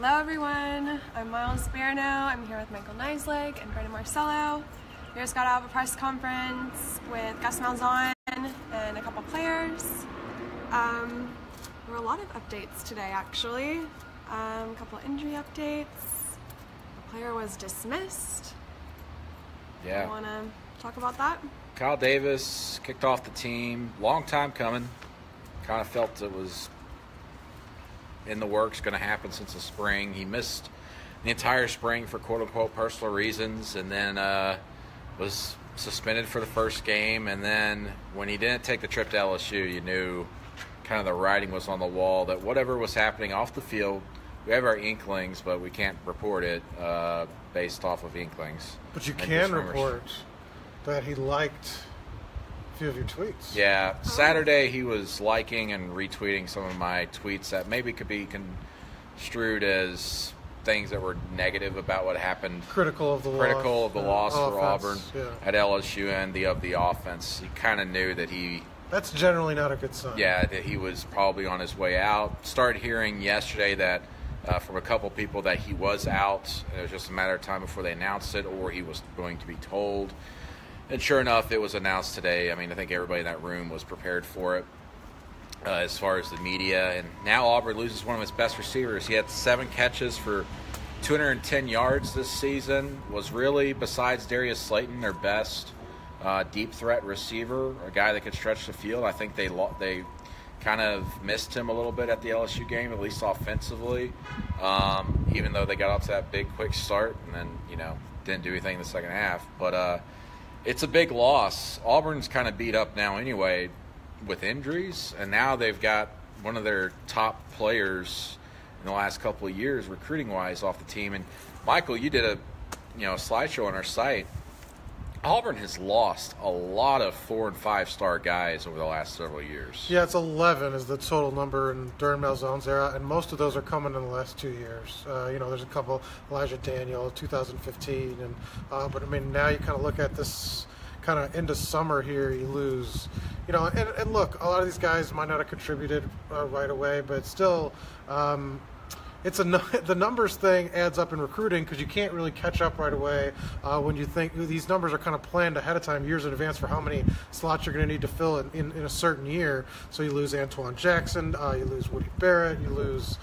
Hello everyone, I'm Miles Sparano. I'm here with Michael Neislig and Brandon Marcello. We just got out of a press conference with Gus Malzahn and a couple players. There were a lot of updates today actually. A couple of injury updates. A player was dismissed. Yeah. You want to talk about that? Kyle Davis kicked off the team. Long time coming. Kind of felt it was in the works, going to happen since the spring. He missed the entire spring for quote-unquote personal reasons, and then was suspended for the first game. And then when he didn't take the trip to LSU, you knew kind of the writing was on the wall that whatever was happening off the field, we have our inklings, but we can't report it based off of inklings. But you can report that he liked a few of your tweets. Yeah. Saturday he was liking and retweeting some of my tweets that maybe could be construed as things that were negative about what happened. Critical of the loss for Auburn yeah. at LSU and of the offense. He kind of knew that that's generally not a good sign. Yeah, that he was probably on his way out. Started hearing yesterday that from a couple people that he was out. It was just a matter of time before they announced it, or he was going to be told. And sure enough, it was announced today. I mean, I think everybody in that room was prepared for it as far as the media. And now Auburn loses one of its best receivers. He had 7 catches for 210 yards this season. Was really, besides Darius Slayton, their best deep threat receiver, a guy that could stretch the field. I think they kind of missed him a little bit at the LSU game, at least offensively, even though they got off to that big, quick start and then, didn't do anything in the second half. But it's a big loss. Auburn's kind of beat up now anyway with injuries, and now they've got one of their top players in the last couple of years recruiting-wise off the team. And, Michael, you did a slideshow on our site. Auburn has lost a lot of 4- and 5-star guys over the last several years. Yeah, it's 11 is the total number during Malzahn's era, and most of those are coming in the last 2 years. There's a couple, Elijah Daniel, 2015, but I mean now you kind of look at this kind of into summer here, you lose, and look, a lot of these guys might not have contributed right away, but still. The numbers thing adds up in recruiting because you can't really catch up right away when you think these numbers are kind of planned ahead of time, years in advance, for how many slots you're going to need to fill in a certain year. So you lose Antoine Jackson, you lose Woody Barrett, you lose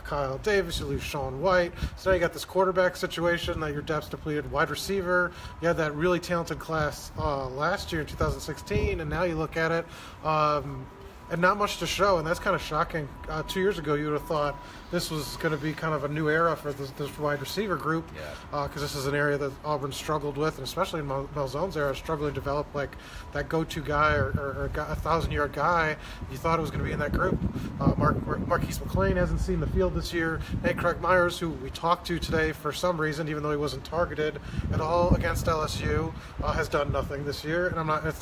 Kyle Davis, you lose Sean White. So now you got this quarterback situation that your depth's depleted, wide receiver. You had that really talented class last year in 2016, and now you look at it. And not much to show, and that's kind of shocking. 2 years ago, you would have thought this was going to be kind of a new era for this wide receiver group, because this is an area that Auburn struggled with, and especially in Malzahn's era, struggling to develop like that go-to guy or a 1,000-yard guy. You thought it was going to be in that group. Marquise McClain hasn't seen the field this year. Nate Craig Myers, who we talked to today for some reason, even though he wasn't targeted at all against LSU, has done nothing this year. And it's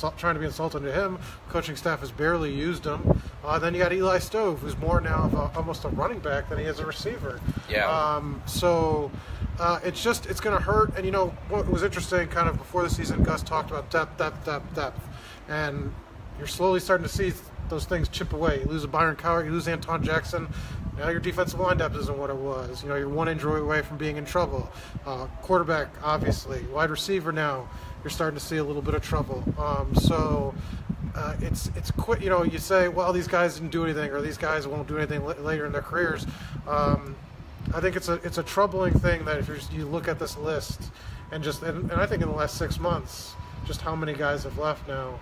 not trying to be insulting to him. Coaching staff has barely used him. Then you got Eli Stove, who's more now of almost a running back than he is a receiver. Yeah. It's going to hurt. And what was interesting, kind of before the season, Gus talked about depth, and you're slowly starting to see those things chip away. You lose a Byron Cowart, you lose Anton Jackson. Now your defensive line depth isn't what it was. You're one injury away from being in trouble. Quarterback, obviously. Wide receiver now, you're starting to see a little bit of trouble. It's quick. You say, well, these guys didn't do anything, or these guys won't do anything later in their careers. I think it's a troubling thing that if you look at this list and I think in the last 6 months, just how many guys have left now.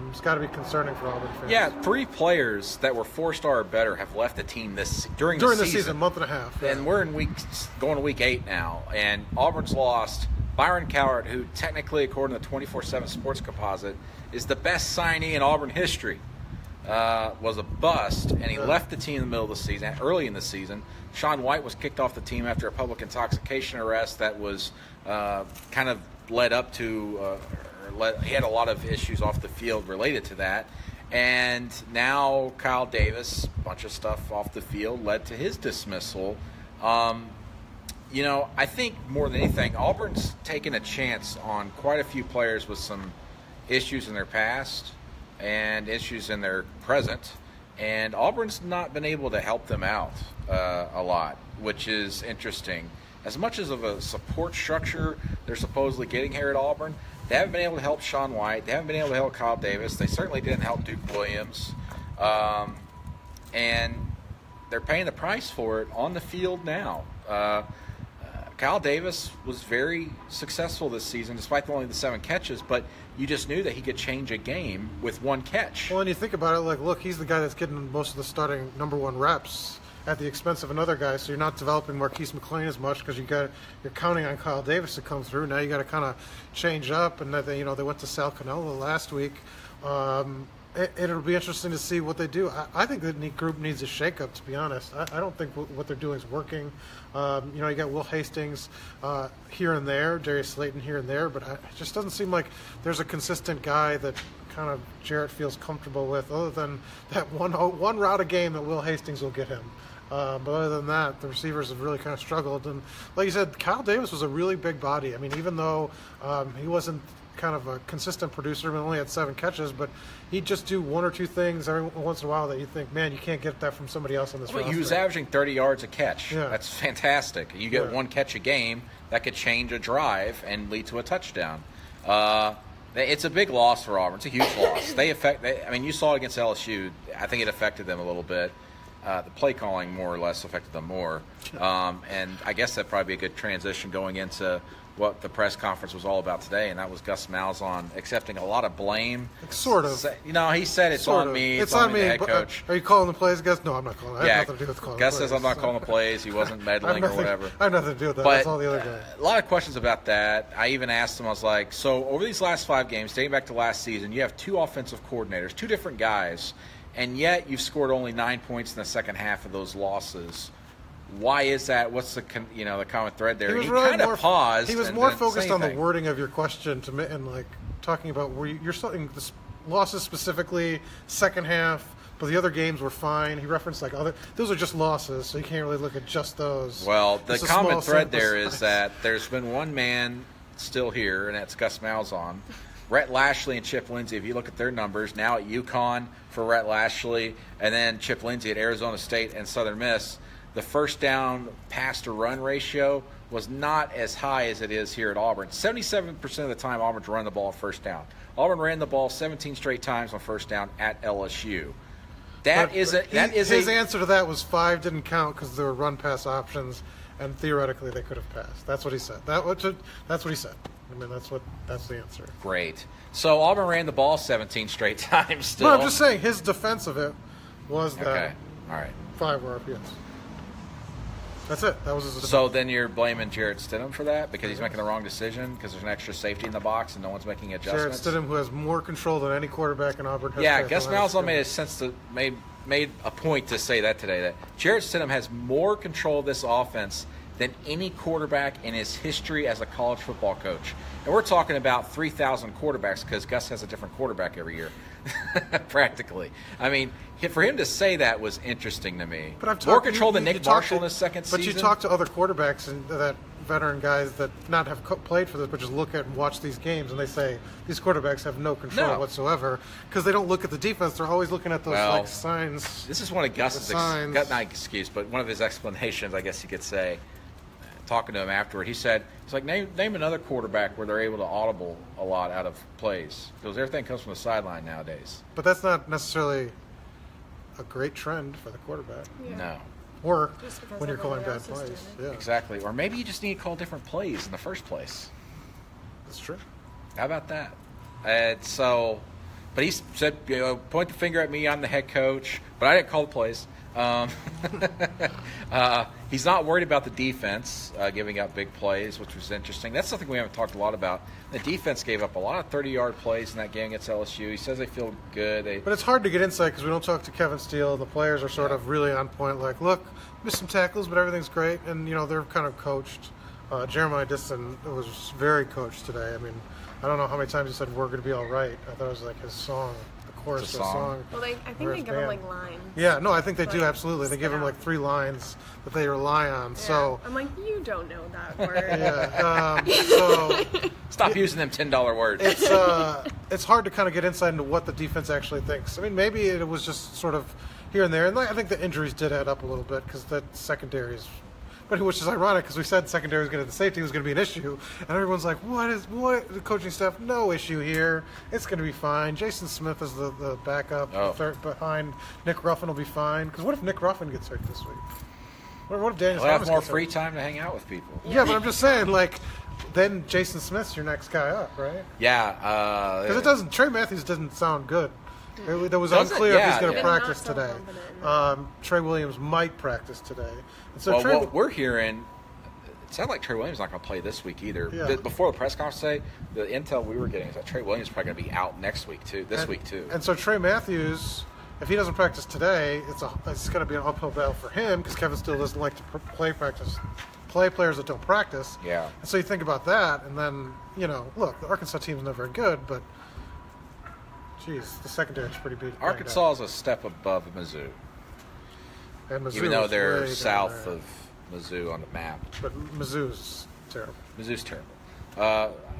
It's got to be concerning for Auburn fans. Yeah, 3 players that were 4-star or better have left the team during the season, month and a half. Yeah. And we're going to week 8 now, and Auburn's lost Byron Cowart, who technically, according to the 24/7 Sports Composite, is the best signee in Auburn history. Was a bust, and he left the team in the middle of the season, early in the season. Sean White was kicked off the team after a public intoxication arrest that was kind of led up to he had a lot of issues off the field related to that. And now Kyle Davis, a bunch of stuff off the field, led to his dismissal. I think more than anything, Auburn's taken a chance on quite a few players with some issues in their past and issues in their present. and Auburn's not been able to help them out a lot, which is interesting. As much as of a support structure they're supposedly getting here at Auburn, they haven't been able to help Sean White. They haven't been able to help Kyle Davis. They certainly didn't help Duke Williams. And they're paying the price for it on the field now. Kyle Davis was very successful this season, despite only the 7 catches, but you just knew that he could change a game with 1 catch. Well, and you think about it, like, look, he's the guy that's getting most of the starting number 1 reps at the expense of another guy, so you're not developing Marquise McLean as much because you're counting on Kyle Davis to come through. Now you got to kind of change up, and they went to Sal Cannella last week. It'll be interesting to see what they do. I think the group needs a shakeup, to be honest. I don't think what they're doing is working. You got Will Hastings here and there, Darius Slayton here and there, but it just doesn't seem like there's a consistent guy that kind of Jarrett feels comfortable with, other than that one route a game that Will Hastings will get him. But other than that, the receivers have really kind of struggled. And like you said, Kyle Davis was a really big body. I mean, even though he wasn't kind of a consistent producer, only had 7 catches, but he'd just do 1 or 2 things every once in a while that you think, man, you can't get that from somebody else on this roster. He was averaging 30 yards a catch. Yeah. That's fantastic. You get 1 catch a game, that could change a drive and lead to a touchdown. It's a big loss for Auburn. It's a huge loss. You saw it against LSU. I think it affected them a little bit. The play calling more or less affected them more. And I guess that'd probably be a good transition going into what the press conference was all about today, and that was Gus Malzahn accepting a lot of blame. Sort of. He said it's on me. It's on me, the head coach. Are you calling the plays, Gus? No, I'm not calling. I have nothing to do with calling Gus the plays. says I'm not calling the plays. He wasn't meddling or whatever. I have nothing to do with that. But, that's all the other guy. A lot of questions about that. I even asked him, I was like, so over these last 5 games, dating back to last season, you have 2 offensive coordinators, 2 different guys, and yet you've scored only 9 points in the second half of those losses. Why is that? What's the common thread there? He really kind of paused. He was more focused on the wording of your question and like talking about where you're starting the losses specifically second half, but the other games were fine. He referenced those are just losses, so you can't really look at just those. Well, the common thread there is that there's been one man still here, and that's Gus Malzahn. Rhett Lashley and Chip Lindsey, if you look at their numbers, now at UConn for Rhett Lashley, and then Chip Lindsey at Arizona State and Southern Miss, the first down pass-to-run ratio was not as high as it is here at Auburn. 77% of the time, Auburn's run the ball first down. Auburn ran the ball 17 straight times on first down at LSU. His answer to that was 5 didn't count because there were run-pass options, and theoretically they could have passed. That's what he said. That's what he said. I mean, that's the answer. Great. So Auburn ran the ball 17 straight times still. No, I'm just saying his defense of it was that okay. All right. 5 were RPS. That's it. That was his defense. So then you're blaming Jarrett Stidham for that because he's making the wrong decision because there's an extra safety in the box and no one's making adjustments? Jarrett Stidham, who has more control than any quarterback in Auburn history. Yeah, Gus Malzahn made a point to say that today, that Jarrett Stidham has more control of this offense than any quarterback in his history as a college football coach. And we're talking about 3,000 quarterbacks because Gus has a different quarterback every year, practically. I mean, for him to say that was interesting to me. But more control than Nick Marshall in his second season. But you talk to other quarterbacks and that veteran guys that not have played for this, but just look at and watch these games, and they say these quarterbacks have no control whatsoever because they don't look at the defense. They're always looking at those signs. This is one of Gus's not excuse, but one of his explanations, I guess you could say. Talking to him afterward, he's like, name another quarterback where they're able to audible a lot out of plays because everything comes from the sideline nowadays. But that's not necessarily a great trend for the quarterback. Yeah. No. Or when you're calling bad plays. Yeah. Exactly. Or maybe you just need to call different plays in the first place. That's true. How about that? But he said, point the finger at me, I'm the head coach, but I didn't call the plays. He's not worried about the defense giving up big plays, which was interesting. That's something we haven't talked a lot about. The defense gave up a lot of 30-yard plays in that game against LSU. He says they feel good. But it's hard to get insight because we don't talk to Kevin Steele. The players are sort of really on point. Like, look, missed some tackles, but everything's great. And, they're kind of coached. Jeremiah Diston was very coached today. I mean, I don't know how many times he said, we're going to be all right. I thought it was like his song. Chorus of a song. Well, I think they give him lines. Yeah, no, I think they do absolutely. They give him 3 lines that they rely on. Yeah. So I'm like, you don't know that word. Yeah. Stop using them $10 words. It's hard to kind of get insight into what the defense actually thinks. I mean, maybe it was just sort of here and there. And I think the injuries did add up a little bit because that secondary is, but which is ironic because we said secondary was going to, the safety was going to be an issue, and everyone's like, what? The coaching staff, no issue here. It's going to be fine. Jason Smith is the backup behind Nick Ruffin will be fine. Because what if Nick Ruffin gets hurt this week? What if Daniel He'll have more free time to hang out with people. Yeah, but I'm just saying, like, then Jason Smith's your next guy up, right? Yeah. Because Trey Matthews doesn't sound good. It was unclear if he's going to practice today. Trey Williams might practice today. And so what we're hearing, it sounds like Trey Williams is not going to play this week either. Yeah. Before the press conference today, the intel we were getting is that Trey Williams is probably going to be out next week too. This week too. And so Trey Matthews, if he doesn't practice today, it's going to be an uphill battle for him because Kevin Steele doesn't like to play players that don't practice. Yeah. And so you think about that, and then look, the Arkansas team's not very good, but geez, the secondary is pretty big. Arkansas is a step above Mizzou. And Mizzou, even though they're south of Mizzou on the map. But Mizzou's terrible. Mizzou's terrible.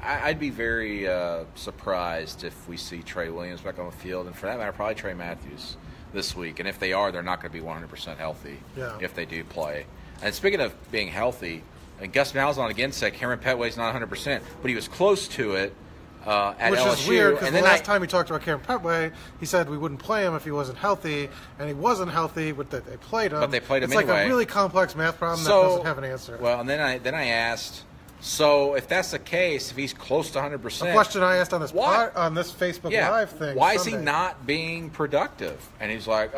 I'd be very surprised if we see Trey Williams back on the field, and for that matter, probably Trey Matthews this week. And if they are, they're not going to be 100% healthy if they do play. And speaking of being healthy, Gus Malzahn again said Cameron Petway's not 100%, but he was close to it at Which LSU. Is weird because the last time he talked about Cameron Petway, he said we wouldn't play him if he wasn't healthy, and he wasn't healthy, but they played him. But they played him anyway. It's like anyway. a really complex math problem that doesn't have an answer. Well, and then I asked, so if that's the case, if he's close to 100%, a question I asked on this Facebook Live thing. Why is he not being productive? And he's like,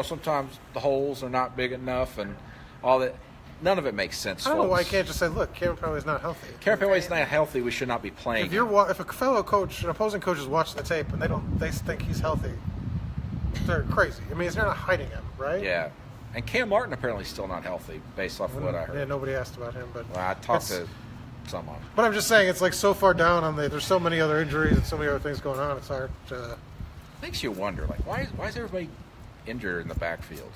sometimes the holes are not big enough, and all that. None of it makes sense. I don't know why I can't just say, look, Cameron Petway's not healthy. Cameron Petway's not healthy. We should not be playing. If a fellow coach, an opposing coach, is watching the tape and they think he's healthy, they're crazy. I mean, they're not hiding him, right? Yeah. And Cam Martin apparently is still not healthy, based off of what I heard. Yeah, nobody asked about him, but I talked to someone. But I'm just saying, it's like so far down on there's so many other injuries and so many other things going on. It's hard to. Makes you wonder, like, why is everybody injured in the backfield?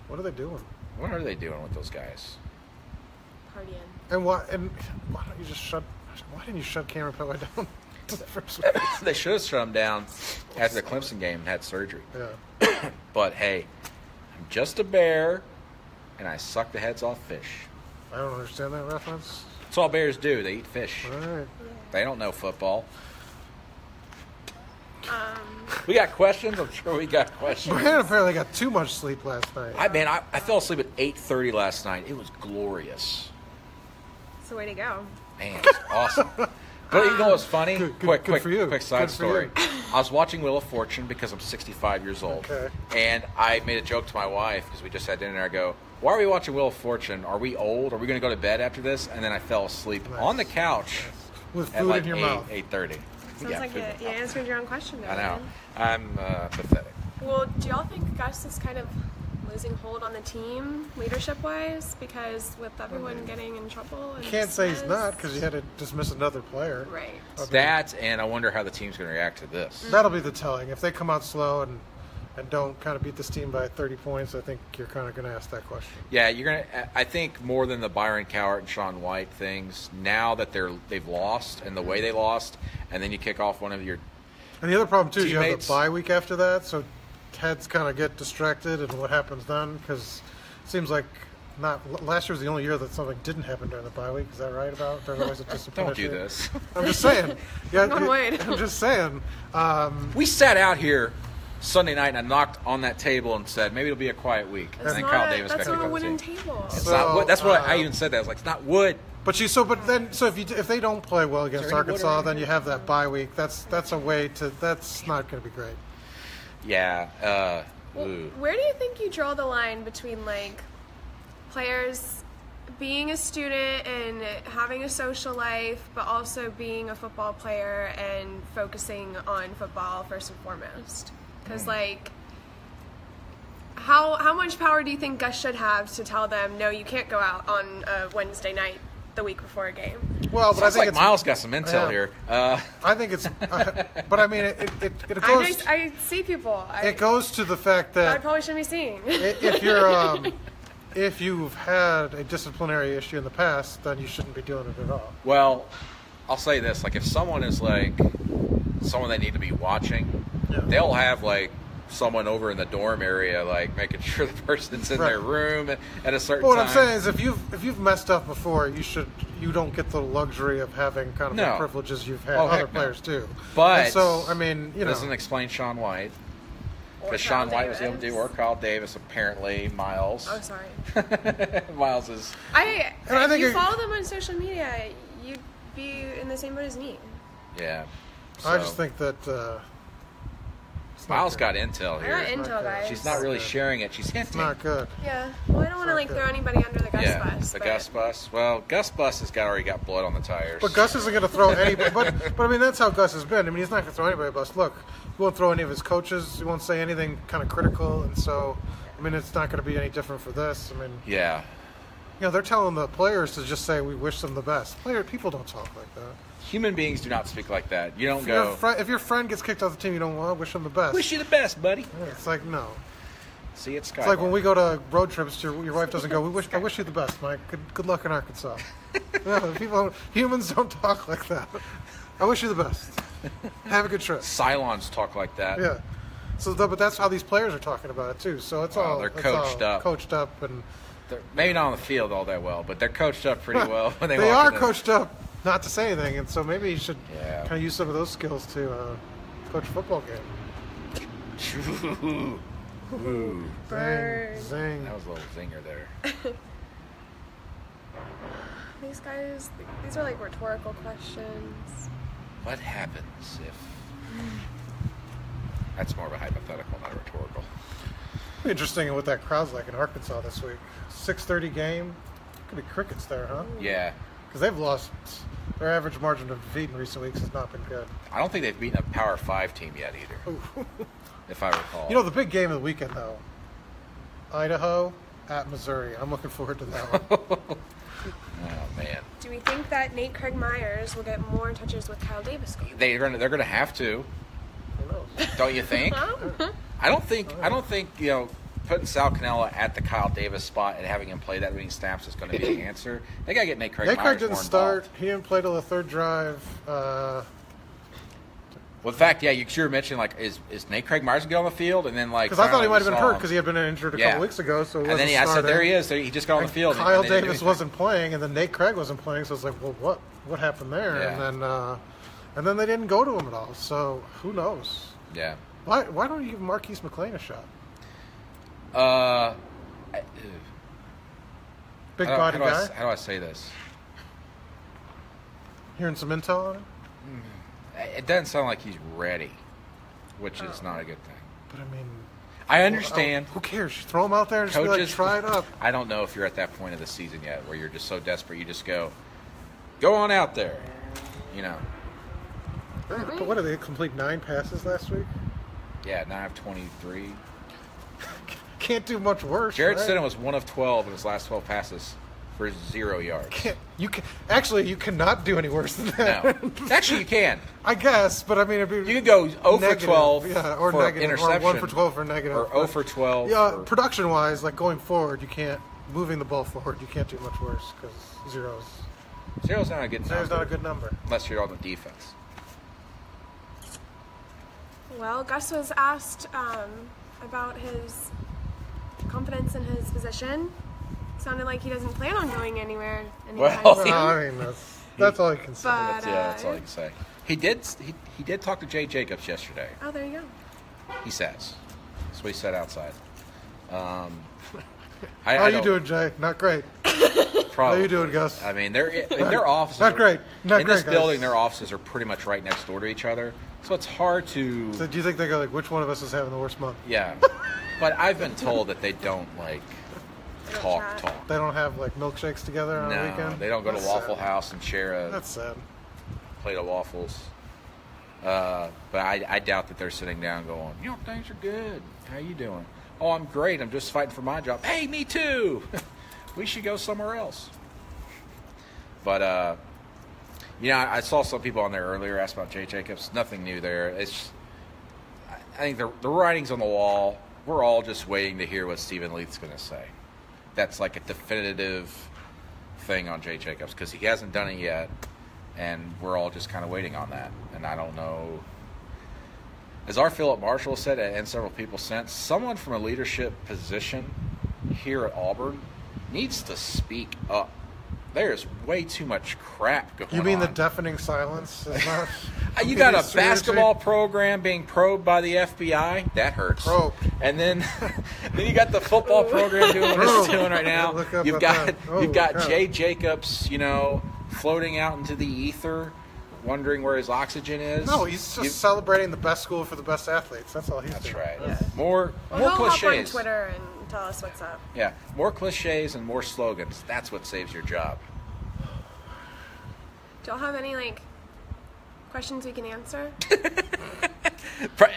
What are they doing? What are they doing with those guys? Partying. And why don't you just shut? Why didn't you shut Cameron Petway down to the first week? They should have shut him down after the Clemson game and had surgery. Yeah. But hey, I'm just a bear, and I suck the heads off fish. I don't understand that reference. That's all bears do. They eat fish. All right. They don't know football. We got questions? I'm sure we got questions. Brandon apparently got too much sleep last night. I fell asleep at 8:30 last night. It was glorious. It's the way to go. Man, it's awesome. But you know what's funny? Good for you. Quick side Good for story. you. I was watching Wheel of Fortune because I'm 65 years old. Okay. And I made a joke to my wife because we just had dinner. I go, why are we watching Wheel of Fortune? Are we old? Are we going to go to bed after this? And then I fell asleep on the couch with at food like in your mouth. 8:30. Sounds like you answered your own question. I know. I'm pathetic. Well, do y'all think Gus is kind of losing hold on the team leadership-wise because with everyone getting in trouble? And you can't say he's not because you had to dismiss another player. Right. That, and I wonder how the team's going to react to this. That'll be the telling. If they come out slow and don't kind of beat this team by 30 points, I think you're kind of going to ask that question. Yeah, you're going to. I think more than the Byron Cowart and Shaun White things, now that they've lost and the way they lost, and then you kick off one of your And the other problem, too, is you have teammates. the bye week after that, so heads kind of get distracted and what happens then, because it seems like last year was the only year that something didn't happen during the bye week. Is that right about? There's always a discipline Don't do issue. this. I'm just saying. Yeah, wait. I'm just saying. We sat out here Sunday night and I knocked on that table and said maybe it'll be a quiet week. And then Kyle Davis got That's kicked not a off the wooden team. table. It's not wood. That's what I even said. That I was like, it's not wood. But if they don't play well against Arkansas, then you have that bye week. That's a way to. That's not going to be great. Yeah. Where do you think you draw the line between like players being a student and having a social life, but also being a football player and focusing on football first and foremost? Because like, how much power do you think Gus should have to tell them, no, you can't go out on a Wednesday night the week before a game? Well, but Sounds I think like Miles got some intel here. I think it's, but I mean, it goes. I see people. It goes to the fact that I probably shouldn't be seeing. if you're if you've had a disciplinary issue in the past, then you shouldn't be doing it at all. Well, I'll say this: like, if someone is like someone they need to be watching, they'll have like someone over in the dorm area, like making sure the person's in their room at a certain But what time. I'm saying is, if you've messed up before, you don't get the luxury of having kind of the privileges you've had other players do. But and so I mean, doesn't explain Shaun White. Because Shaun White was able to do, or Kyle Davis, apparently. Miles. Oh, sorry. Miles is. If you follow them on social media, you'd be in the same boat as me. Yeah. So. I just think that. Miles got intel here. I got intel, guys. She's not really sharing it. She's hinting. It's not good. Yeah. Well, I don't want to throw anybody under the Gus bus. The Gus bus. Well, Gus bus has already got blood on the tires. But Gus isn't going to throw anybody. But I mean, that's how Gus has been. I mean, he's not going to throw anybody a bus. Look, he won't throw any of his coaches. He won't say anything kind of critical. And so, I mean, it's not going to be any different for this. I mean, yeah. They're telling the players to just say we wish them the best. People don't talk like that. Human beings do not speak like that. You don't if your friend gets kicked off the team, you don't want to wish them the best. Wish you the best, buddy. Yeah, it's like, no. See, it's like when we go to road trips, your wife doesn't go, I wish you the best, Mike. Good luck in Arkansas. Humans don't talk like that. I wish you the best. Have a good trip. Cylons talk like that. Yeah. So, but that's how these players are talking about it, too. So it's all... They're coached up. Coached up. And they're maybe not on the field all that well, but they're coached up pretty well. When they are coached up not to say anything, and so maybe you should kind of use some of those skills to coach a football game. Ooh. Zing. That was a little zinger there. These are like rhetorical questions. What happens if... That's more of a hypothetical, not a rhetorical. Interesting what that crowd's like in Arkansas this week. 6:30 game. Could be crickets there, huh? Yeah. Because they've lost... Their average margin of defeat in recent weeks has not been good. I don't think they've beaten a Power 5 team yet either, if I recall. The big game of the weekend, though. Idaho at Missouri. I'm looking forward to that one. Oh, man. Do we think that Nate Craig Myers will get more touches with Kyle Davis going? They're going to have to. Who knows? Don't you think? I don't think putting Sal Cannella at the Kyle Davis spot and having him play that many snaps is going to be the answer. They got to get Nate Craig Myers more involved. Nate Craig didn't start. He didn't play till the third drive. Well, in fact, you were mentioning, is Nate Craig Myers going to get on the field? And then, because I thought he might have been hurt because he had been injured a couple weeks ago. So and then I said, there he is. He just got on the field. Kyle Davis wasn't playing, and then Nate Craig wasn't playing. So it's like, well, what happened there? Yeah. And then they didn't go to him at all. So who knows? Yeah. Why don't you give Marquise McLean a shot? Big body guy. How do I say this? Hearing some intel on him? It doesn't sound like he's ready, which is not a good thing. But I mean, I understand. Who cares? You throw him out there and just Coaches, try it up. I don't know if you're at that point of the season yet where you're just so desperate you just go on out there, But what did they complete 9 passes last week? Yeah, 9 of 23. Can't do much worse. Jared right? Stidham was 1 of 12 in his last 12 passes for 0 yards. You cannot do any worse than that. No. Actually, you can. I guess, but I mean, you can go 0 for 12 or for negative, interception. or 1 for 12 for negative. Or 0 for 12. Yeah, production-wise, going forward, moving the ball forward, you can't do much worse because zero's not a good number. Zero's not a good number. Unless you're on the defense. Well, Gus was asked about his confidence in his position. Sounded like he doesn't plan on going anywhere anytime soon. I mean, that's all you can say. That's all you can say. He did talk to Jay Jacobs yesterday. Oh, there you go. He says. That's what he said outside. How are you doing, Jay? Not great. Probably. How are you doing, Gus? I mean, their offices. Not great. In this building, their offices are pretty much right next door to each other, so it's hard to. So do you think they go which one of us is having the worst month? Yeah, but I've been told that they don't talk. They don't have milkshakes together on the weekend. No, they don't go to Waffle House and share a. That's sad. Plate of waffles. But I doubt that they're sitting down going, things are good. How you doing? Oh, I'm great. I'm just fighting for my job. Hey, me too. We should go somewhere else. But, I saw some people on there earlier ask about Jay Jacobs. Nothing new there. I think the writing's on the wall. We're all just waiting to hear what Stephen Leith's going to say. That's like a definitive thing on Jay Jacobs because he hasn't done it yet, and we're all just kind of waiting on that. And I don't know. as our Philip Marshall said, and several people since, someone from a leadership position here at Auburn needs to speak up. There's way too much crap going on. You mean the deafening silence? Is not you got a basketball program being probed by the FBI? That hurts. Probed. And then you got the football program doing what it's doing right now. You've got Jay Jacobs, floating out into the ether, wondering where his oxygen is. No, he's just celebrating the best school for the best athletes. That's all he's doing. That's right. Yeah. More he'll cliches. hop on Twitter and tell us what's up. Yeah, more cliches and more slogans. That's what saves your job. Do y'all have any questions we can answer?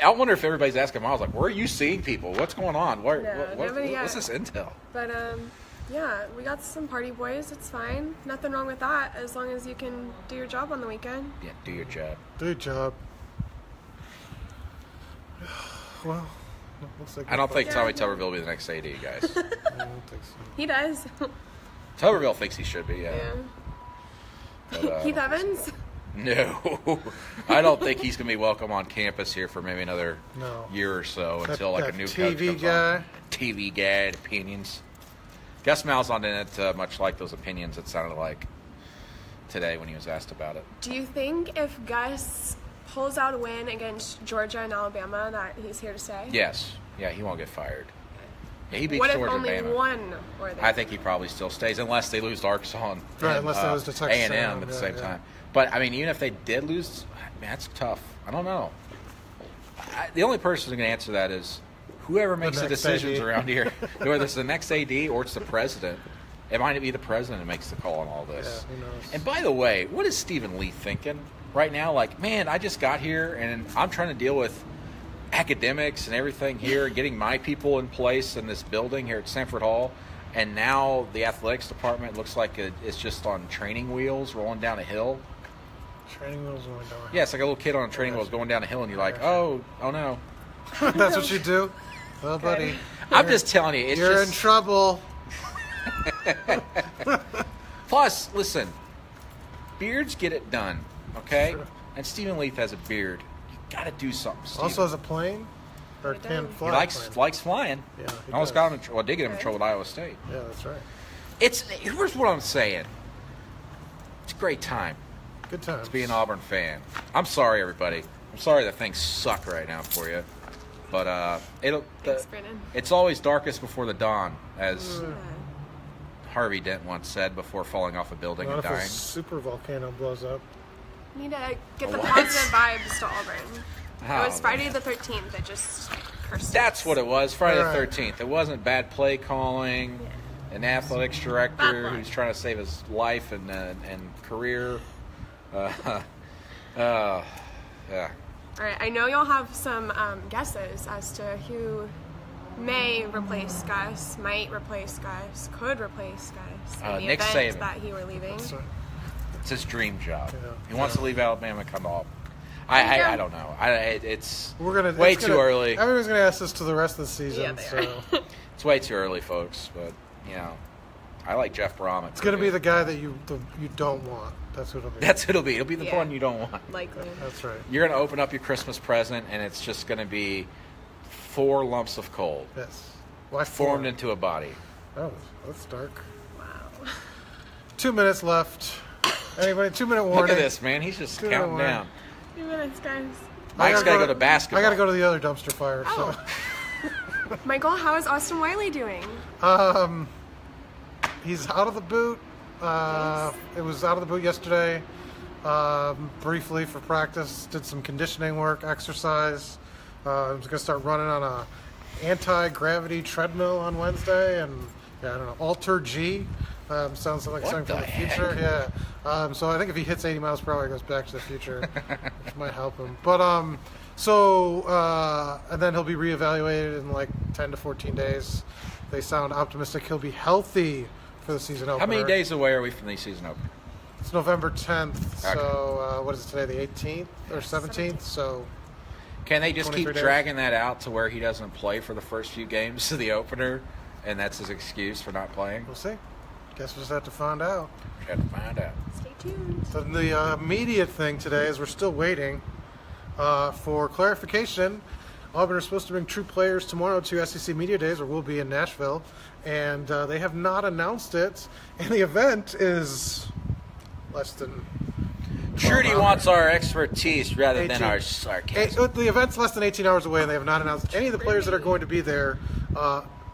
I wonder if everybody's asking Miles, where are you seeing people? What's going on? What's this intel? But yeah, we got some party boys. It's fine. Nothing wrong with that as long as you can do your job on the weekend. Yeah, do your job. Do your job. Well, looks like I don't think Tommy Tuberville will be the next AD, guys. I don't think so. He does. Tuberville thinks he should be, yeah. But, Keith Evans? No. I don't think he's going to be welcome on campus here for maybe another year or so until a new coach comes on. TV guy, opinions. Gus Malzahn didn't much like those opinions, it sounded like, today when he was asked about it. Do you think if Gus pulls out a win against Georgia and Alabama that he's here to stay? Yes. Yeah, he won't get fired. Yeah, he beats what Georgia if only and Bama. one were there? I think he probably still stays unless they lose to Arkansas and unless they lose to Texas A&M at the same time. But, even if they did lose, man, that's tough. I don't know. The only person who's going to answer that is whoever makes the decisions AD. around here, whether it's the next AD or it's the president. It might be the president who makes the call on all this. Yeah, who knows? And by the way, what is Stephen Lee thinking right now? Man, I just got here and I'm trying to deal with academics and everything here, getting my people in place in this building here at Sanford Hall. And now the athletics department looks like it's just on training wheels rolling down a hill. Training wheels going down. Yeah, it's like a little kid on training wheels going down a hill, and you're like, oh no. That's what you do? Well, buddy. I'm just telling you. You're in trouble. Plus, listen, beards get it done, okay? Sure. And Stephen Leith has a beard. You got to do something, Stephen. Also has a plane? Or He can does. fly He a plane. likes flying. Yeah, he Almost does. got him did get him in trouble at Iowa State. Yeah, that's right. Here's what I'm saying. It's a great time Good times. to be an Auburn fan. I'm sorry, everybody. I'm sorry that things suck right now for you. But Thanks, Brandon. it's always darkest before the dawn, as Yeah. Harvey Dent once said before falling off a building What and if a dying. super volcano blows up? Need to get the What? positive vibes to Auburn. Oh, It was Friday man. the 13th. It just cursed. That's what it was, Friday Right. the 13th. It wasn't bad play calling, an athletics Bad director luck. who's trying to save his life and career. Yeah. All right, I know y'all have some guesses as to who may replace Gus, might replace Gus, could replace Gus in the Nick event Saban. that he were leaving. So, It's his dream job. Yeah. He wants to leave Alabama and come to Auburn. I don't know. It's way too early. Everyone's going to ask this to the rest of the season. Yeah, they so. It's way too early, folks. But I like Jeff Brom. It's going to be the guy that you don't want. That's what it'll be. That's what it'll be. It'll be the Yeah. one you don't want. Likely. That's right. You're going to open up your Christmas present, and it's just going to be 4 lumps of coal Yes. Why formed four? into a body. Oh, that's dark. Wow. 2 minutes left. Anybody? 2-minute warning. Look at this, man. He's just 2-minute counting warning. down. 2 minutes, guys. Mike's got to go to basketball. I got to go to the other dumpster fire. Oh. Michael, how is Austin Wiley doing? So. He's out of the boot. Nice. It was out of the boot yesterday. Briefly for practice. Did some conditioning work, exercise. I was going to start running on a anti-gravity treadmill on Wednesday, and I don't know, Alter G. Sounds like What something for the the future. Yeah. So I think if he hits 80 miles per hour, he goes back to the future, which might help him. But and then he'll be reevaluated in like 10 to 14 days. They sound optimistic he'll be healthy for the season opener. How many days away are we from the season opener? It's November 10th. Okay. So what is it today? The 18th or 17th? So Can they just keep 23 days. dragging that out to where he doesn't play for the first few games of the opener, and that's his excuse for not playing? we'll see. Guess we'll just have to find out. We have to find out. Stay tuned. So the immediate thing today is we're still waiting. For clarification, Auburn is supposed to bring true players tomorrow to SEC Media Days, or will be in Nashville, and they have not announced it. And the event is less than. Trudy wants our expertise rather than our 18 sarcasm. The event's less than 18 hours away, and they have not announced any of the players that are going to be there.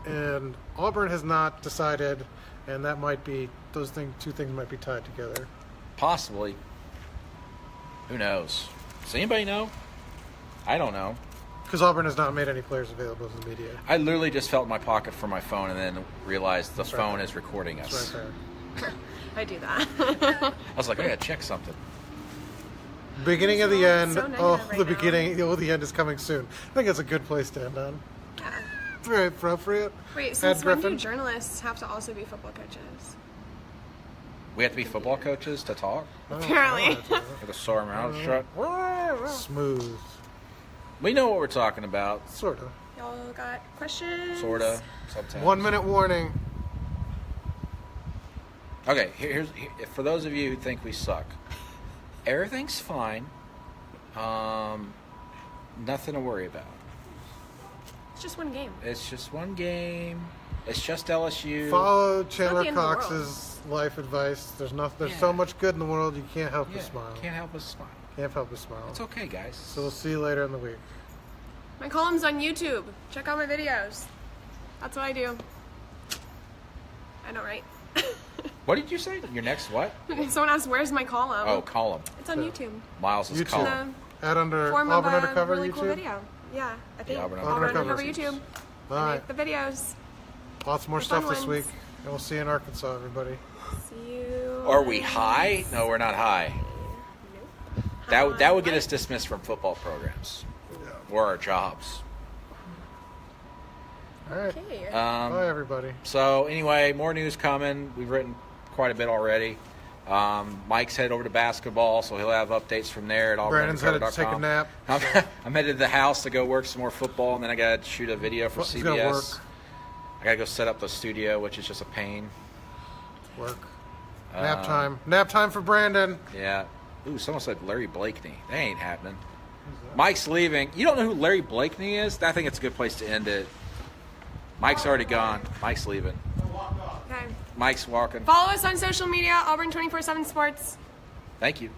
And Auburn has not decided, and that might be two things might be tied together. Possibly. Who knows? Does anybody know? I don't know. Because Auburn has not made any players available to the media. I literally just felt in my pocket for my phone and then realized the phone is recording us. That's right there. I do that. I was like, I gotta check something. Beginning of the end. so negative Oh, right the now. beginning. Oh, the end is coming soon. I think that's a good place to end on. Yeah. It's very appropriate. Wait, since when do Griffin. journalists have to also be football coaches? We have to be football coaches to talk? Apparently. With a sore mouth shut? Smooth. We know what we're talking about. Sort of. Y'all got questions? Sorta. Sometimes. 1 minute warning. Okay, here's for those of you who think we suck. Everything's fine. Nothing to worry about. It's just one game. It's just one game. It's just LSU. Follow not Chandler the end of the Cox's life advice. There's Yeah. so much good in the world, you can't help Yeah, but smile. can't help but smile. Can't help but smile. It's okay, guys. So we'll see you later in the week. My column's on YouTube. Check out my videos. That's what I do. I know, right? What did you say? Your next what? Someone asked, where's my column? Oh, column. It's on YouTube. Miles' YouTube. column. Add under Form Auburn of a Undercover really YouTube. cool video. Yeah, I think. Auburn Auburn Undercover. Undercover YouTube. All I right. make the videos. Lots more The fun stuff this ones. week. And we'll see you in Arkansas, everybody. See you. Are we high? No, we're not high. Nope. That would get us dismissed from football programs or our jobs. All right. Okay. Bye, everybody. So anyway, more news coming. We've written quite a bit already. Mike's headed over to basketball, so he'll have updates from there at Brandon's headed to take a nap. I'm headed to the house to go work some more football, and then I got to shoot a video for He's gotta CBS. work. I got to go set up the studio, which is just a pain. Work. Nap time. Nap time for Brandon. Yeah. Ooh, someone said Larry Blakeney. That ain't happening. Mike's leaving. You don't know who Larry Blakeney is? I think it's a good place to end it. Mike's already gone. Mike's leaving. Okay. Mike's walking. Follow us on social media, Auburn 24/7 Sports. Thank you.